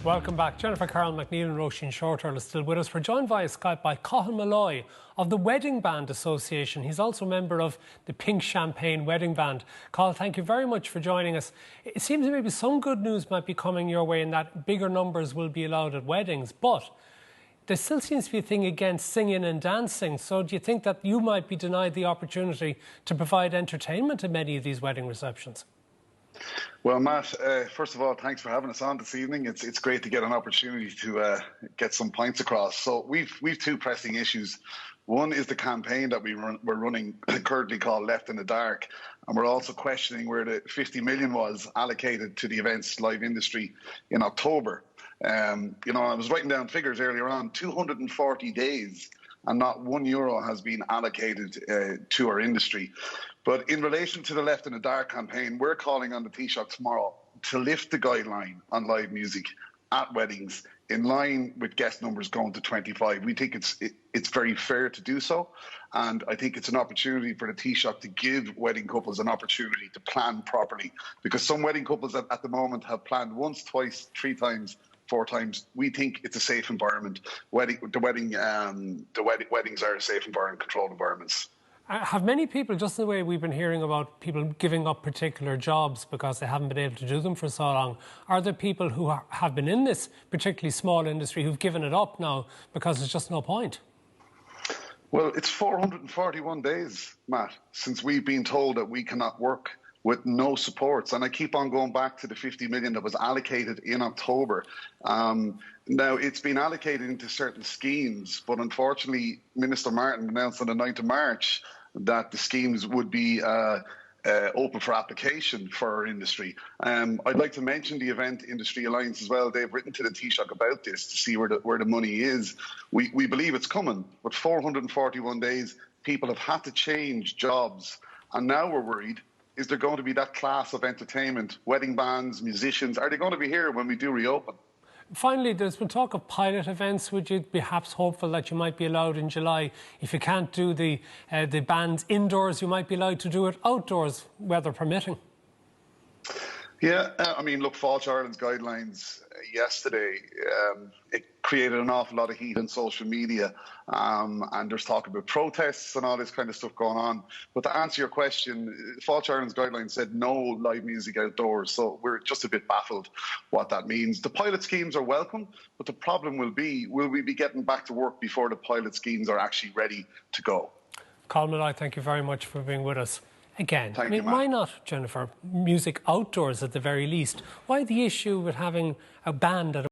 Welcome back. Jennifer Carroll McNeil and Roisin Shorter are still with us. We're joined via Skype by Cathal Malloy of the Wedding Band Association. He's also a member of the Pink Champagne Wedding Band. Cathal, thank you very much for joining us. It seems maybe some good news might be coming your way in that bigger numbers will be allowed at weddings, but there still seems to be a thing against singing and dancing. So do you think that you might be denied the opportunity to provide entertainment at many of these wedding receptions? Well, Matt, first of all, thanks for having us on this evening. It's great to get an opportunity to get some points across. So we've two pressing issues. One is the campaign that we're running, currently called Left in the Dark, and we're also questioning where the 50 million was allocated to the events live industry in October. I was writing down figures earlier on, 240 days, and not €1 has been allocated to our industry. But in relation to the Left in the Dark campaign, we're calling on the Taoiseach tomorrow to lift the guideline on live music at weddings in line with guest numbers going to 25. We think it's very fair to do so. And I think it's an opportunity for the Taoiseach to give wedding couples an opportunity to plan properly. Because some wedding couples at the moment have planned once, twice, 3 times, 4 times. We think it's a safe environment. Weddings are safe environment, controlled environments. Have many people, just the way we've been hearing about people giving up particular jobs because they haven't been able to do them for so long, are there people who have been in this particularly small industry who've given it up now because there's just no point? Well, it's 441 days, Matt, since we've been told that we cannot work with no supports. And I keep on going back to the 50 million that was allocated in October. Now, it's been allocated into certain schemes, but unfortunately, Minister Martin announced on the 9th of March that the schemes would be open for application for our industry. I'd like to mention the Event Industry Alliance as well. They've written to the Taoiseach about this to see where the money is. We believe it's coming, but 441 days, people have had to change jobs. And now we're worried, is there going to be that class of entertainment, wedding bands, musicians, are they going to be here when we do reopen? Finally, there's been talk of pilot events. Would you be perhaps hopeful that you might be allowed in July? If you can't do the bands indoors, you might be allowed to do it outdoors, weather permitting. Yeah, look, Falch Ireland's guidelines yesterday, it created an awful lot of heat on social media, and there's talk about protests and all this kind of stuff going on. But to answer your question, Falch Ireland's guidelines said no live music outdoors, so we're just a bit baffled what that means. The pilot schemes are welcome, but the problem will we be getting back to work before the pilot schemes are actually ready to go? Cathal Malloy, thank you very much for being with us. Again, Why not, Jennifer, music outdoors at the very least? Why the issue with having a band at a